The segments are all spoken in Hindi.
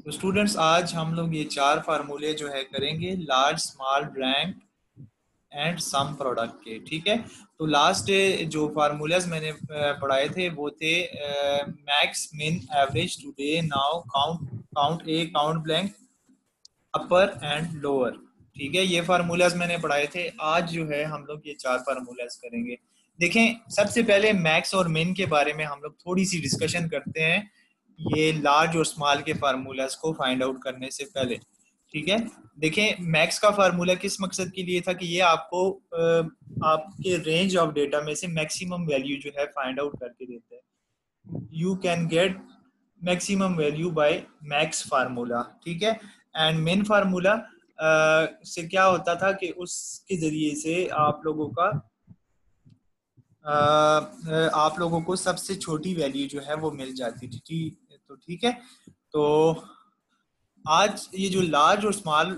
तो स्टूडेंट्स आज हम लोग ये चार फार्मूले जो है करेंगे large small rank and sum product के। ठीक है, तो लास्ट जो फार्मूलाज मैंने पढ़ाए थे वो थे max min average today now count count A count blank upper and lower. ठीक है, ये फार्मूलाज मैंने पढ़ाए थे। आज जो है हम लोग ये चार फार्मूलाज करेंगे। देखें, सबसे पहले मैक्स और मिन के बारे में हम लोग थोड़ी सी डिस्कशन करते हैं ये लार्ज और स्मॉल के फार्मूलाज को फाइंड आउट करने से पहले। ठीक है, देखें मैक्स का फार्मूला किस मकसद के लिए था कि ये आपको आपके रेंज ऑफ डेटा में से मैक्सिमम वैल्यू जो है फाइंड आउट करके देता है। You can get maximum value by max formula. ठीक है, एंड मेन फार्मूला से क्या होता था कि उसके जरिए से आप लोगों को सबसे छोटी वैल्यू जो है वो मिल जाती थी। तो ठीक है, तो आज ये जो लार्ज और स्मॉल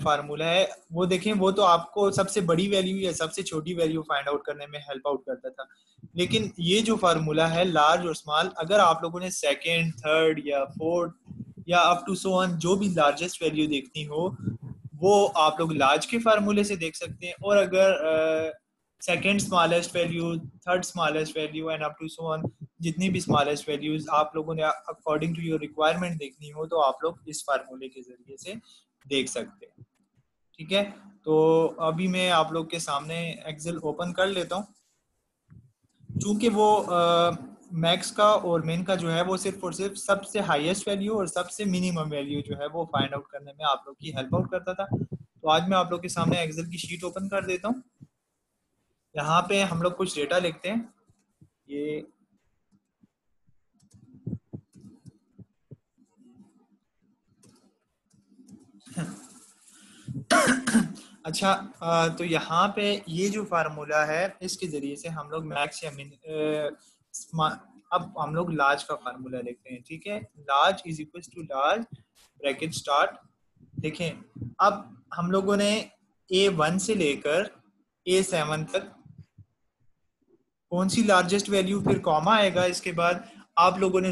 फार्मूला है वो देखें, वो तो आपको सबसे बड़ी वैल्यू या सबसे छोटी वैल्यू फाइंड आउट करने में हेल्प आउट करता था। लेकिन ये जो फार्मूला है लार्ज और स्मॉल, अगर आप लोगों ने सेकेंड थर्ड या फोर्थ या अप टू सो ऑन जो भी लार्जेस्ट वैल्यू देखनी हो वो आप लोग लार्ज के फार्मूले से देख सकते हैं। और अगर second smallest value, third smallest value and up to so on जितनी भी स्मॉलेस्ट वैल्यूज आप लोगों ने अकॉर्डिंग टू योर रिक्वायरमेंट देखनी हो तो आप लोग इस फार्मूले के जरिए से देख सकते हैं। ठीक है, तो अभी मैं आप लोग के सामने एक्सेल ओपन कर लेता हूँ। चूंकि वो मैक्स का और मेन का जो है वो सिर्फ और सिर्फ सबसे हाईएस्ट वैल्यू और सबसे मिनिमम वैल्यू जो है वो फाइंड आउट करने में आप लोग की हेल्प आउट करता था। तो आज मैं आप लोग के सामने एक्सेल की शीट ओपन कर देता हूँ। यहाँ पे हम लोग कुछ डेटा लिखते हैं। ये अच्छा, तो यहाँ पे ये जो फार्मूला है इसके जरिए से हम लोग मैक्स या मिन अब हम लोग लार्ज का फार्मूला लिखते हैं। ठीक है, large is equal to large bracket start. देखें, अब हम लोगों ने A1 से लेकर A7 तक कौन सी लार्जेस्ट वैल्यू, फिर कॉमा आएगा इसके बाद। आप लोगों ने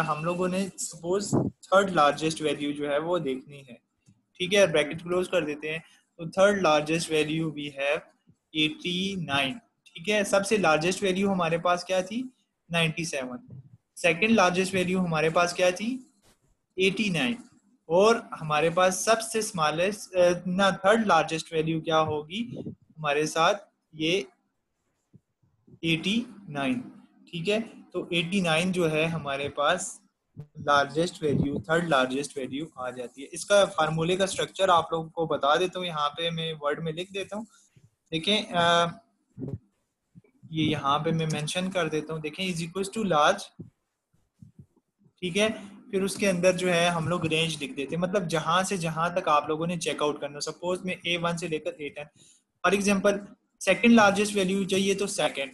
हम लोगों ने सपोज थर्ड लार्जेस्ट वैल्यू जो है वो देखनी है। ठीक है, ब्रैकेट क्लोज कर देते हैं। तो third largest value we have 89। ठीक है, सबसे लार्जेस्ट वैल्यू हमारे पास क्या थी? 97। सेकंड लार्जेस्ट वैल्यू हमारे पास क्या थी? 89। और हमारे पास सबसे स्मॉलेस्ट ना थर्ड लार्जेस्ट वैल्यू क्या होगी हमारे साथ? ये 89। ठीक है, तो 89 जो है हमारे पास largest value, third largest value आ जाती है। इसका फार्मूले का स्ट्रक्चर आप लोगों को बता देता हूँ, यहाँ पे मैं वर्ड में लिख देता हूँ। देखें, ये यहाँ पे मैं मेंशन कर देता हूँ। देखें, इज इक्वल टू लार्ज। ठीक है, फिर उसके अंदर जो है हम लोग रेंज लिख देते हैं, मतलब जहां से जहां तक आप लोगों ने चेकआउट करना। सपोज में A1 से लेकर A10 for example, second largest value चाहिए तो सेकंड,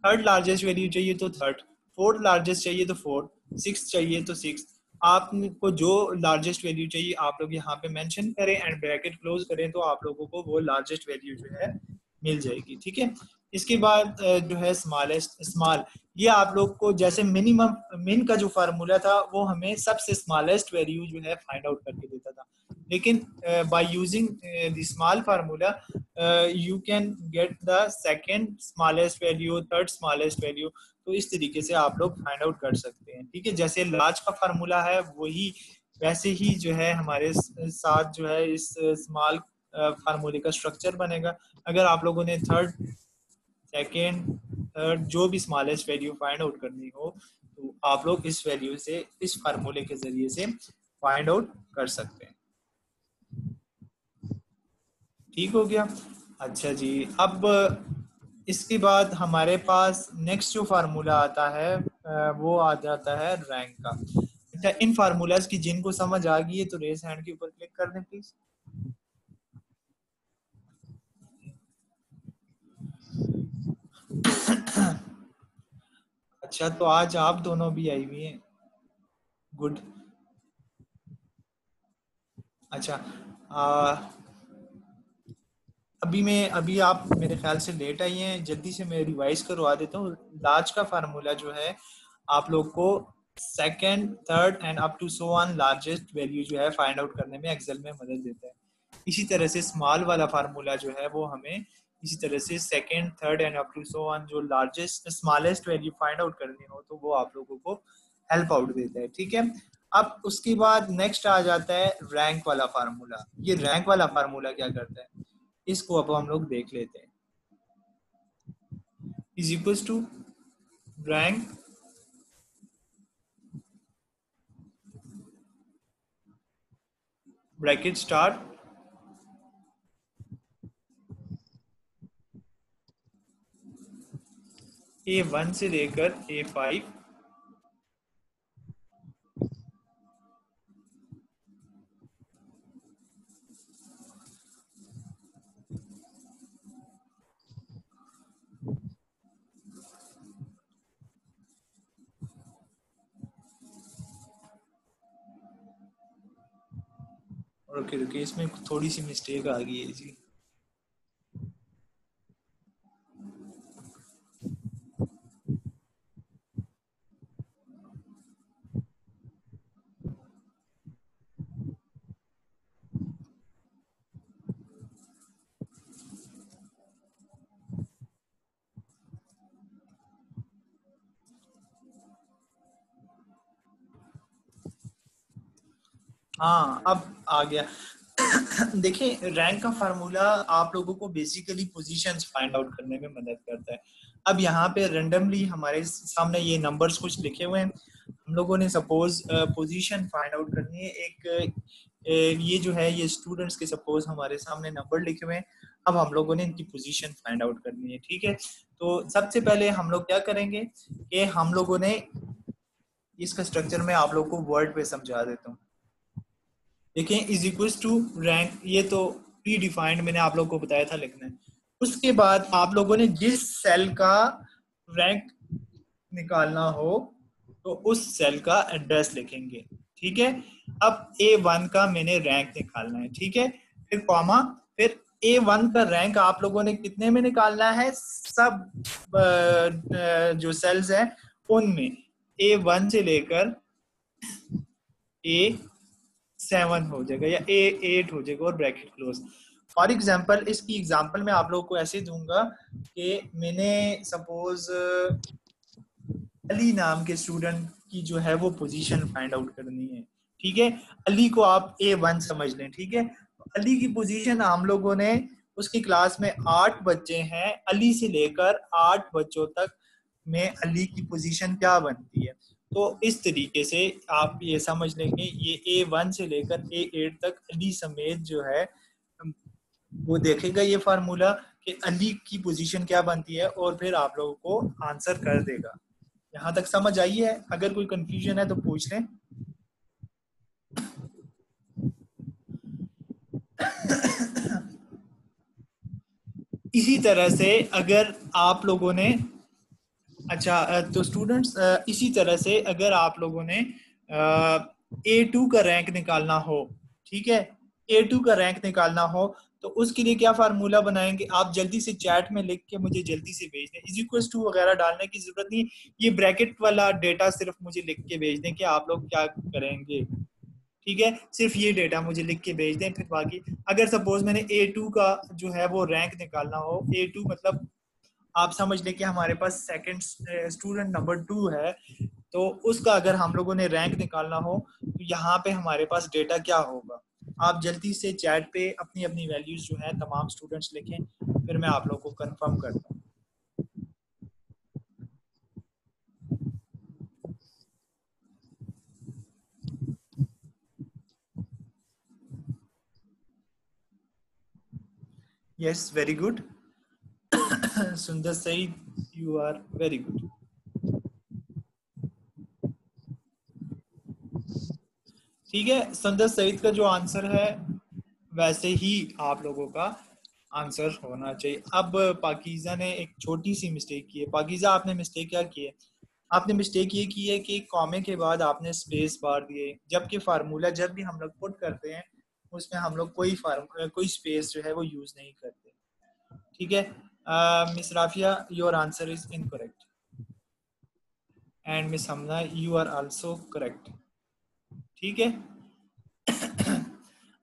थर्ड लार्जेस्ट वैल्यू चाहिए तो थर्ड, फोर्थ लार्जेस्ट चाहिए तो फोर्थ, सिक्स चाहिए तो सिक्स। आपको जो लार्जेस्ट वैल्यू चाहिए आप लोग यहाँ पे मेंशन करें एंड ब्रैकेट क्लोज करें तो आप लोगों को वो लार्जेस्ट वैल्यू जो है मिल जाएगी। ठीक है, इसके बाद जो है स्मॉलेस्ट स्मॉल, ये आप लोग को जैसे मिनिमम मिन का जो फार्मूला था वो हमें सबसे स्मॉलेस्ट वैल्यू जो है फाइंड आउट करके देता था। लेकिन by using the small formula you can get the second smallest value, third smallest value. तो इस तरीके से आप लोग फाइंड आउट कर सकते हैं। ठीक है, जैसे लार्ज का फार्मूला है वही वैसे ही जो है हमारे साथ जो है इस स्मॉल फार्मूले का स्ट्रक्चर बनेगा। अगर आप लोगों ने थर्ड, सेकेंड, थर्ड जो भी स्मॉलेस्ट वैल्यू फाइंड आउट करनी हो तो आप लोग इस वैल्यू से, इस फार्मूले के जरिए से फाइंड आउट कर सकते हैं। ठीक हो गया? अच्छा जी, अब इसके बाद हमारे पास नेक्स्ट जो फार्मूला आता है वो आ जाता है रैंक का। अच्छा, इन फार्मूलाज की जिनको समझ आ गई है तो रेज हैंड के ऊपर क्लिक कर दें प्लीज। अच्छा, तो आज आप दोनों भी आई हुई हैं, गुड। अच्छा, अभी आप मेरे ख्याल से लेट आई हैं, जल्दी से मैं रिवाइज करवा देता हूँ। लार्ज का फार्मूला जो है आप लोग को second, third and up to so on largest value जो है फाइंड आउट करने में एक्सेल में मदद देता है। इसी तरह से स्मॉल वाला फार्मूला जो है वो हमें इसी तरह से second, third and up to so on जो largest smallest value find out करनी हो तो वो आप लोगों को हेल्प आउट देता है। ठीक है, अब उसके बाद नेक्स्ट आ जाता है रैंक वाला फार्मूला। ये रैंक वाला फार्मूला क्या करता है, इसको अब हम लोग देख लेते हैं। Is equals to rank bracket start A1 से लेकर A5 ओके रुकिए, इसमें थोड़ी सी मिस्टेक आ गई है जी। हाँ अब आ गया। देखिए रैंक का फार्मूला आप लोगों को बेसिकली पोजीशंस फाइंड आउट करने में मदद करता है। अब यहाँ पे रेंडमली हमारे सामने ये नंबर्स कुछ लिखे हुए हैं, हम लोगों ने सपोज पोजीशन फाइंड आउट करनी है। एक ये जो है ये स्टूडेंट्स के सपोज हमारे सामने नंबर लिखे हुए हैं, अब हम लोगों ने इनकी पोजीशन फाइंड आउट करनी है। ठीक है, तो सबसे पहले हम लोग क्या करेंगे कि हम लोगों ने इसका स्ट्रक्चर में आप लोग को वर्ड पे समझा देता हूँ। देखिए इज इक्वल टू रैंक, ये तो प्री डिफाइंड मैंने आप लोगों को बताया था लिखना है। उसके बाद आप लोगों ने जिस सेल का रैंक निकालना हो तो उस सेल का एड्रेस लिखेंगे। ठीक है, अब A1 का मैंने रैंक निकालना है। ठीक है, फिर कॉमा, फिर A1 का रैंक आप लोगों ने कितने में निकालना है, सब जो सेल्स हैं उनमें A1 से लेकर A7 हो जाएगा या A8 हो जाएगा और ब्रैकेट क्लोज। फॉर एग्जाम्पल इसकी एग्जाम्पल मैं आप लोगों को ऐसे दूंगा कि मैंने सपोज अली नाम के स्टूडेंट की जो है वो पोजीशन फाइंड आउट करनी है। ठीक है, अली को आप A1 समझ लें। ठीक है, अली की पोजीशन हम लोगों ने, उसकी क्लास में 8 बच्चे हैं, अली से लेकर 8 बच्चों तक में अली की पोजीशन क्या बनती है। तो इस तरीके से आप ये समझ लेंगे ये A1 से लेकर A8 तक अली समेत जो है वो देखेगा ये फार्मूला कि अली की पोजीशन क्या बनती है और फिर आप लोगों को आंसर कर देगा। यहाँ तक समझ आई है? अगर कोई कंफ्यूजन है तो पूछ लें। इसी तरह से अगर आप लोगों ने, अच्छा तो स्टूडेंट्स इसी तरह से अगर आप लोगों ने A2 का रैंक निकालना हो, ठीक है, A2 का रैंक निकालना हो तो उसके लिए क्या फार्मूला बनाएंगे, आप जल्दी से चैट में लिख के मुझे जल्दी से भेज दें। इज इक्वल टू वगैरह डालने की जरूरत नहीं, ये ब्रैकेट वाला डेटा सिर्फ मुझे लिख के भेज दें कि आप लोग क्या करेंगे। ठीक है, सिर्फ ये डेटा मुझे लिख के भेज दें, फिर बाकी अगर सपोज मैंने A2 का जो है वो रैंक निकालना हो, A2 मतलब आप समझ लें कि हमारे पास सेकंड स्टूडेंट नंबर 2 है, तो उसका अगर हम लोगों ने रैंक निकालना हो तो यहाँ पे हमारे पास डेटा क्या होगा। आप जल्दी से चैट पे अपनी अपनी वैल्यूज जो है तमाम स्टूडेंट्स लिखें, फिर मैं आप लोगों को कंफर्म करता हूँ। Yes very good Sundar Saeed, you are very good. ठीक है, सुंदर सईद का जो आंसर है वैसे ही आप लोगों का आंसर होना चाहिए। अब पाकीज़ा ने एक छोटी सी मिस्टेक की है। पाकीज़ा आपने मिस्टेक क्या की है, आपने मिस्टेक ये की है कि कॉमे के बाद आपने स्पेस बार दिए, जबकि फार्मूला जब भी हम लोग पुट करते हैं उसमें हम लोग कोई स्पेस जो है वो यूज नहीं करते। ठीक है, miss Rafia your answer is incorrect. And miss Hamna you are also correct. ठीक है।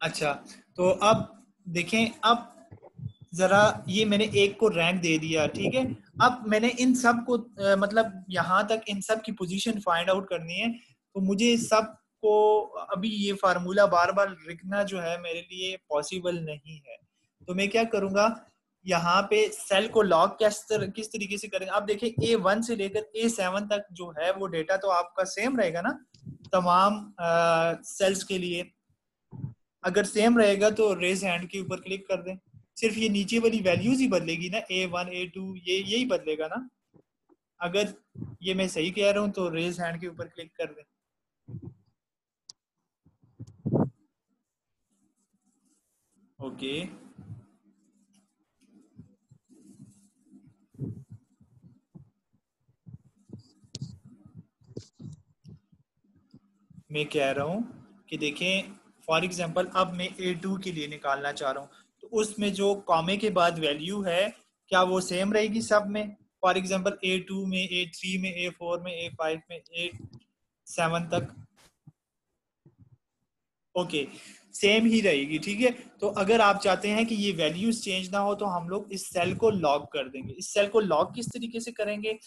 अच्छा, तो अब देखें, अब जरा ये मैंने एक को रैंक दे दिया, ठीक है। अब मैंने इन सब को मतलब यहाँ तक इन सब की पोजीशन फाइंड आउट करनी है, तो मुझे सब को अभी ये फार्मूला बार बार लिखना जो है मेरे लिए पॉसिबल नहीं है। तो मैं क्या करूंगा, यहाँ पे सेल को लॉक किस तरीके से करेंगे। आप देखिए A1 से लेकर A7 तक जो है वो डेटा तो आपका सेम रहेगा ना तमाम सेल्स के लिए। अगर सेम रहेगा तो रेज हैंड के ऊपर क्लिक कर दें, सिर्फ ये नीचे वाली वैल्यूज ही बदलेगी ना, A1 A2 ये यही बदलेगा ना। अगर ये मैं सही कह रहा हूं तो रेज हैंड के ऊपर क्लिक कर दें। ओके, मैं कह रहा हूं कि देखें फॉर एग्जांपल अब मैं A2 के लिए निकालना चाह रहा हूं, तो उसमें जो कॉमे के बाद वैल्यू है क्या वो सेम रहेगी सब में। फॉर एग्जांपल A2 में, A3 में, A4 में, A5 में, A7 तक। ओके, सेम ही रहेगी, ठीक है। तो अगर आप चाहते हैं कि ये वैल्यूज चेंज ना हो तो हम लोग इस सेल को लॉक कर देंगे। इस सेल को लॉक किस तरीके से करेंगे,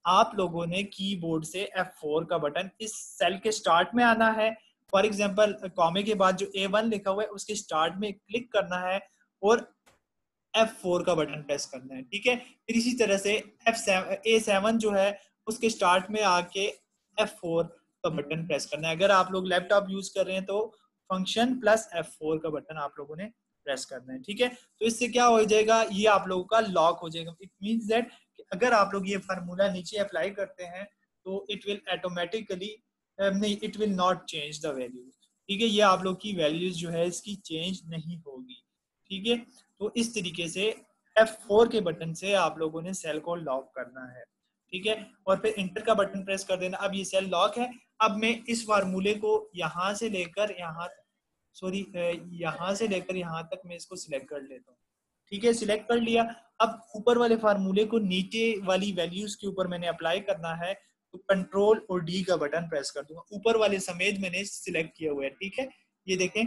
आप लोगों ने कीबोर्ड से F4 का बटन इस सेल के स्टार्ट में आना है। फॉर एग्जांपल कॉमे के बाद जो A1 लिखा हुआ है उसके स्टार्ट में क्लिक करना है और F4 का बटन प्रेस करना है, ठीक है। फिर इसी तरह से A7 जो है उसके स्टार्ट में आके F4 का बटन प्रेस करना है। अगर आप लोग लैपटॉप यूज कर रहे हैं तो फंक्शन प्लस F4 का बटन आप लोगों ने प्रेस करना है, ठीक है। तो इससे क्या हो जाएगा, ये आप लोगों का लॉक हो जाएगा। इट मीन्स दैट अगर आप लोग ये फार्मूला नीचे अप्लाई करते हैं तो इट विल ऑटोमेटिकली नहीं, it will not change the values, ठीक है। ये आप लोग की वैल्यूज जो है इसकी चेंज नहीं होगी, ठीक है। तो इस तरीके से F4 के बटन से आप लोगों ने सेल को लॉक करना है, ठीक है। और फिर इंटर का बटन प्रेस कर देना। अब ये सेल लॉक है। अब मैं इस फार्मूले को यहाँ से लेकर यहाँ, सॉरी यहाँ से लेकर यहाँ तक मैं इसको सिलेक्ट कर लेता हूँ, ठीक है। सिलेक्ट कर लिया। अब ऊपर वाले फार्मूले को नीचे वाली वैल्यूज के ऊपर मैंने अप्लाई करना है, तो कंट्रोल और डी का बटन प्रेस कर दूंगा। ऊपर वाले समेत मैंने सिलेक्ट किया हुआ है, ठीक है। ये देखें,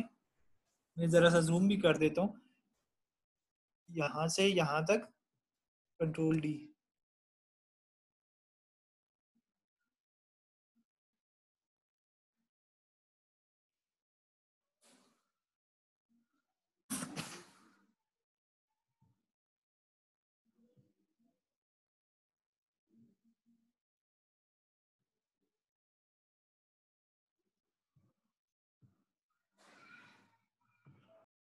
मैं जरा सा जूम भी कर देता हूँ, यहाँ से यहाँ तक कंट्रोल डी,